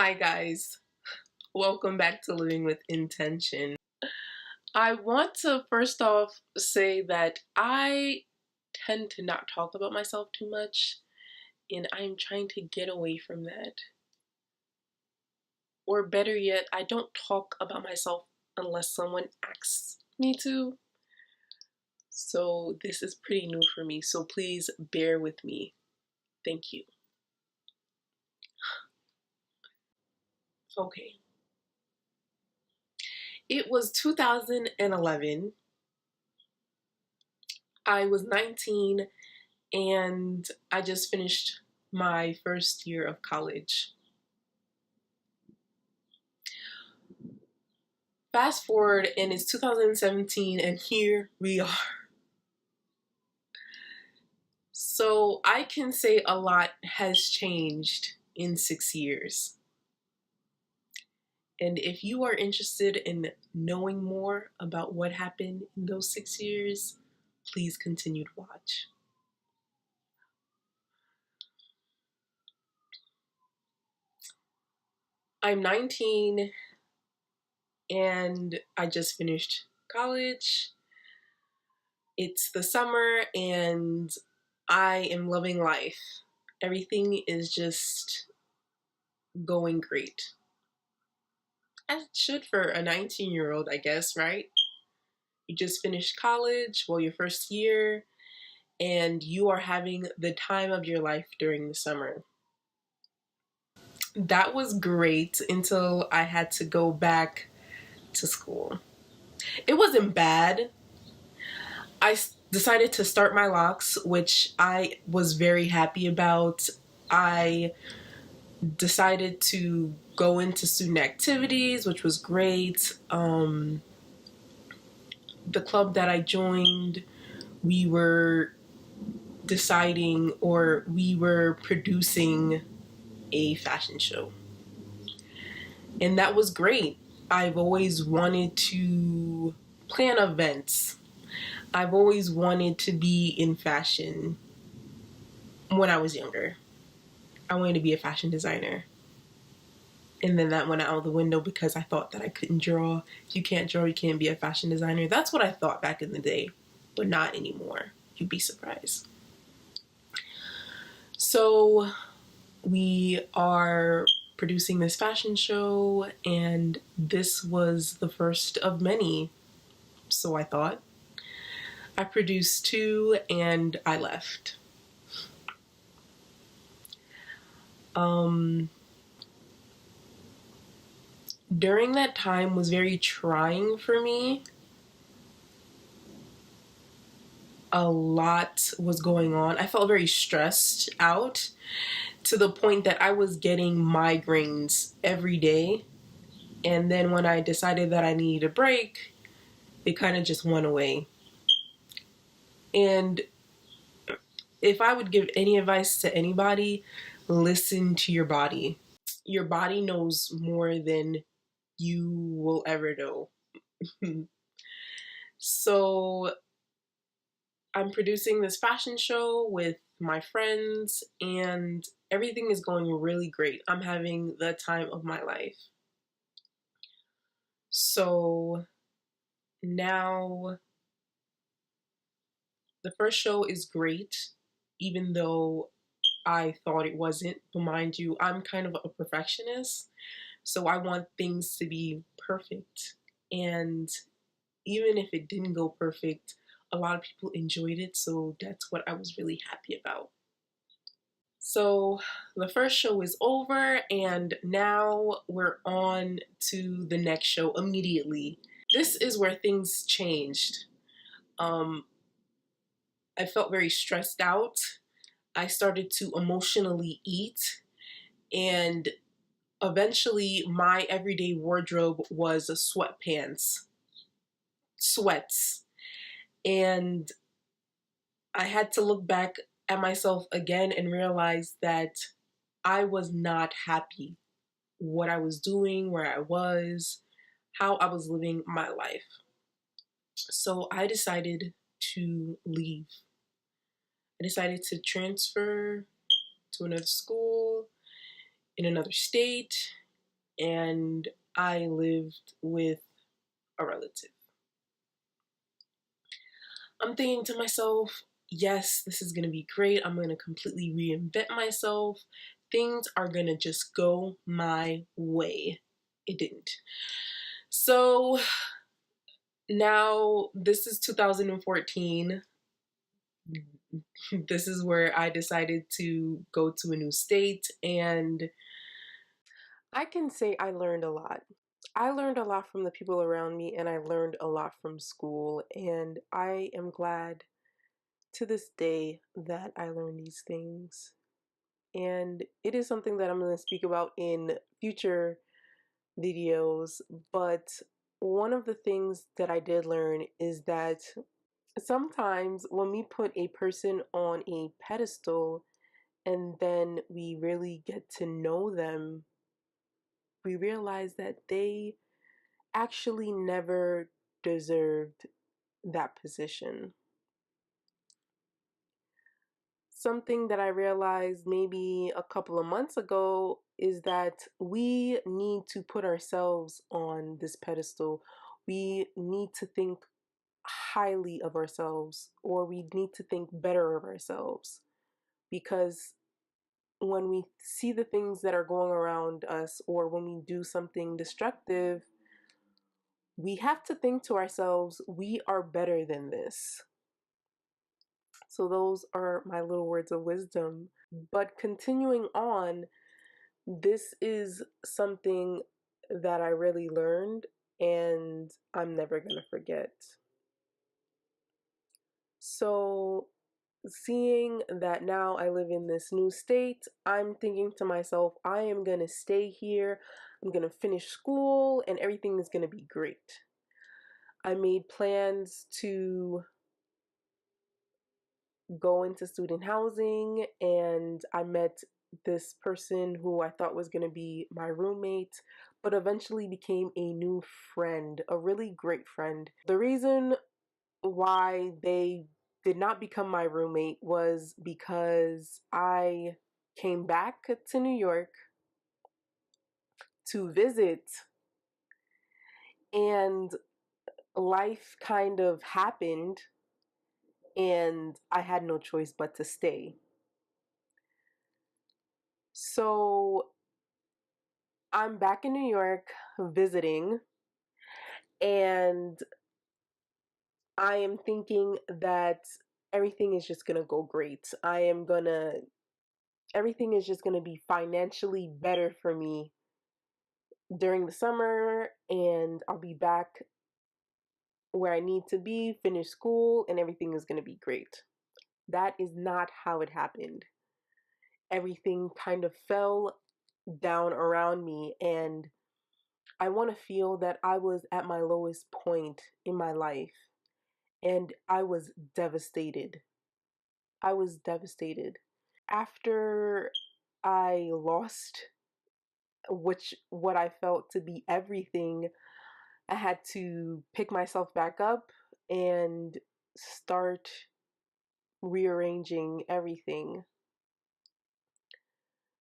Hi guys, welcome back to Living with Intention. I want to first off say that I tend to not talk about myself too much, and I'm trying to get away from that. Or better yet, I don't talk about myself unless someone asks me to. So this is pretty new for me, so please bear with me. Thank you. Okay. It was 2011. I was 19 and I just finished my first year of college. Fast forward and it's 2017 and here we are. So I can say a lot has changed in 6 years. And if you are interested in knowing more about what happened in those 6 years, please continue to watch. I'm 19 and I just finished college. It's the summer and I am loving life. Everything is just going great. As it should for a 19-year-old, I guess, right? You just finished college, well, your first year, and you are having the time of your life during the summer. That was great until I had to go back to school. It wasn't bad. I decided to start my locks, which I was very happy about. I decided to go into student activities, which was great. The club that I joined, we were deciding or we were producing a fashion show. And that was great. I've always wanted to plan events. I've always wanted to be in fashion when I was younger. I wanted to be a fashion designer. And then that went out the window because I thought that I couldn't draw. If you can't draw, you can't be a fashion designer. That's what I thought back in the day, but not anymore. You'd be surprised. So we are producing this fashion show, and this was the first of many. So I thought. I produced 2 and I left. During that time was very trying for me. A lot was going on. I felt very stressed out to the point that I was getting migraines every day. And then when I decided that I needed a break, it kind of just went away. And if I would give any advice to anybody, listen to your body. Your body knows more than you will ever know. So I'm producing this fashion show with my friends and everything is going really great. I'm having the time of my life. So now the first show is great, even though I thought it wasn't. But mind you, I'm kind of a perfectionist, so I want things to be perfect. And even if it didn't go perfect, a lot of people enjoyed it, so that's what I was really happy about. So the first show is over and now we're on to the next show immediately. This is where things changed. I felt very stressed out. I started to emotionally eat, and eventually my everyday wardrobe was sweatpants, sweats, and I had to look back at myself again and realize that I was not happy what I was doing, where I was, how I was living my life. So I decided to leave. I decided to transfer to another school in another state and I lived with a relative. I'm thinking to myself, yes, this is going to be great. I'm going to completely reinvent myself. Things are going to just go my way. It didn't. So now this is 2014. This is where I decided to go to a new state, and I can say I learned a lot. I learned a lot from the people around me, and I learned a lot from school, and I am glad to this day that I learned these things. And it is something that I'm going to speak about in future videos, but one of the things that I did learn is that sometimes when we put a person on a pedestal and then we really get to know them, we realize that they actually never deserved that position. Something that I realized maybe a couple of months ago is that we need to put ourselves on this pedestal. We need to think highly of ourselves, or we need to think better of ourselves, because when we see the things that are going around us, or when we do something destructive, we have to think to ourselves, we are better than this. So those are my little words of wisdom. But continuing on, this is something that I really learned and I'm never going to forget. So seeing that now I live in this new state, I'm thinking to myself, I am going to stay here. I'm going to finish school and everything is going to be great. I made plans to go into student housing, and I met this person who I thought was going to be my roommate, but eventually became a new friend, a really great friend. The reason why they did not become my roommate was because I came back to New York to visit, and life kind of happened and I had no choice but to stay. So I'm back in New York visiting, and I am thinking that everything is just gonna go great. Everything is just gonna be financially better for me during the summer, and I'll be back where I need to be, finish school, and everything is gonna be great. That is not how it happened. Everything kind of fell down around me, and I want to feel that I was at my lowest point in my life, and I was devastated. I was devastated. After I lost what I felt to be everything, I had to pick myself back up and start rearranging everything.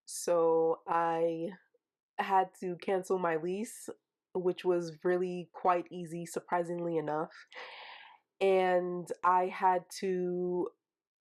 So I had to cancel my lease, which was really quite easy, surprisingly enough. And I had to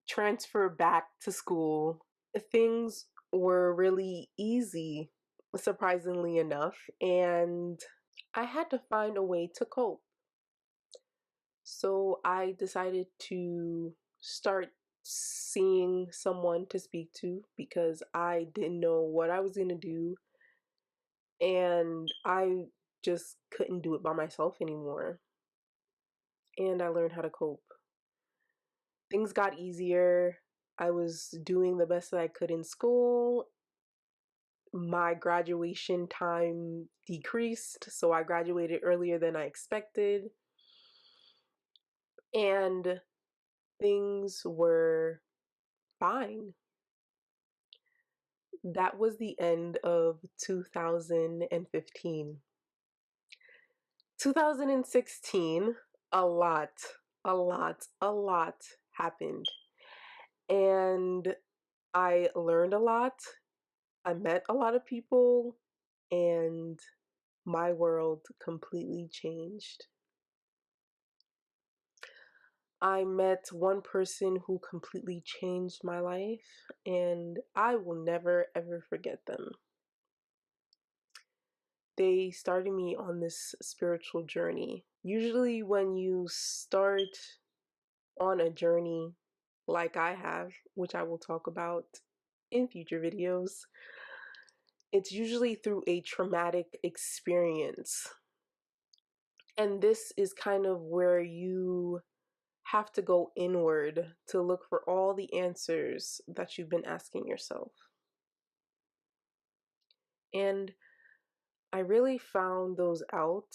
transfer back to school. Things were really easy, surprisingly enough, and I had to find a way to cope. So I decided to start seeing someone to speak to because I didn't know what I was going to do, and I just couldn't do it by myself anymore. And I learned how to cope. Things got easier. I was doing the best that I could in school. My graduation time decreased, so I graduated earlier than I expected. And things were fine. That was the end of 2015. 2016, a lot happened. And I learned a lot. I met a lot of people. and my world completely changed. I met one person who completely changed my life, and I will never ever forget them. They started me on this spiritual journey. Usually, when you start on a journey like I have, which I will talk about in future videos, it's usually through a traumatic experience. And this is kind of where you have to go inward to look for all the answers that you've been asking yourself. And I really found those out.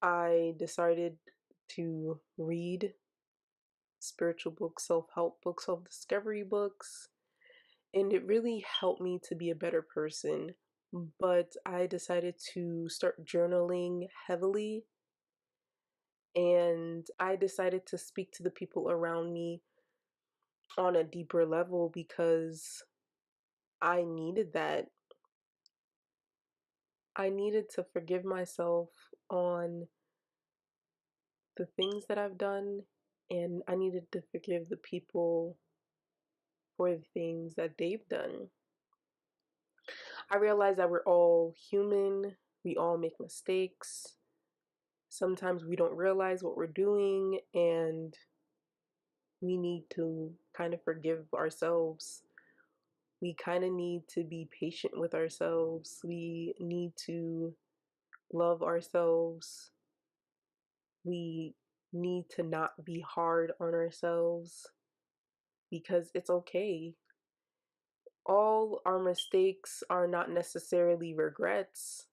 I decided to read spiritual books, self-help books, self-discovery books, and it really helped me to be a better person. But I decided to start journaling heavily, and I decided to speak to the people around me on a deeper level because I needed that. I needed to forgive myself on the things that I've done, and I needed to forgive the people for the things that they've done. I realized that we're all human, we all make mistakes. Sometimes we don't realize what we're doing, and we need to kind of forgive ourselves. We kind of need to be patient with ourselves. We need to love ourselves. We need to not be hard on ourselves because it's okay. All our mistakes are not necessarily regrets.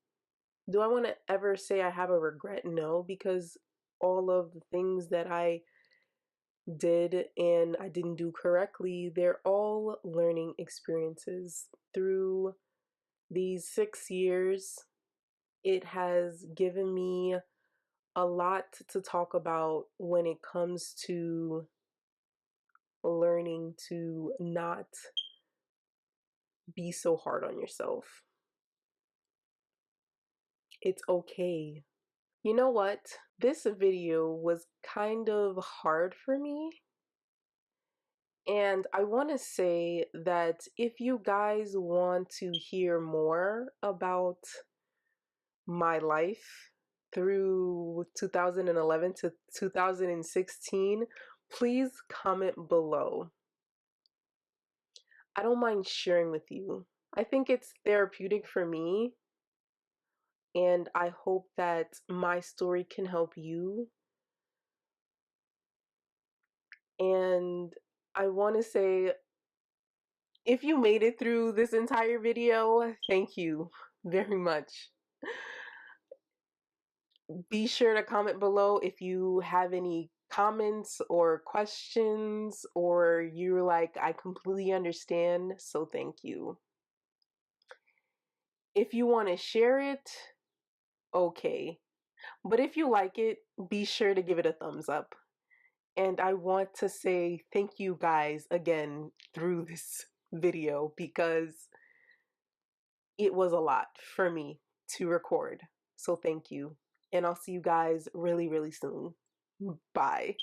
Do I want to ever say I have a regret? No, because all of the things that I did and I didn't do correctly, they're all learning experiences. Through these 6 years, it has given me a lot to talk about when it comes to learning to not be so hard on yourself. It's okay. You know what? This video was kind of hard for me. And I want to say that if you guys want to hear more about my life through 2011 to 2016, please comment below. I don't mind sharing with you. I think it's therapeutic for me, and I hope that my story can help you. And I want to say, if you made it through this entire video, thank you very much. Be sure to comment below if you have any comments or questions, or you're like, I completely understand, so thank you. If you want to share it, okay. But if you like it, be sure to give it a thumbs up. And I want to say thank you guys again through this video because it was a lot for me to record. So thank you. And I'll see you guys really, really soon. Bye.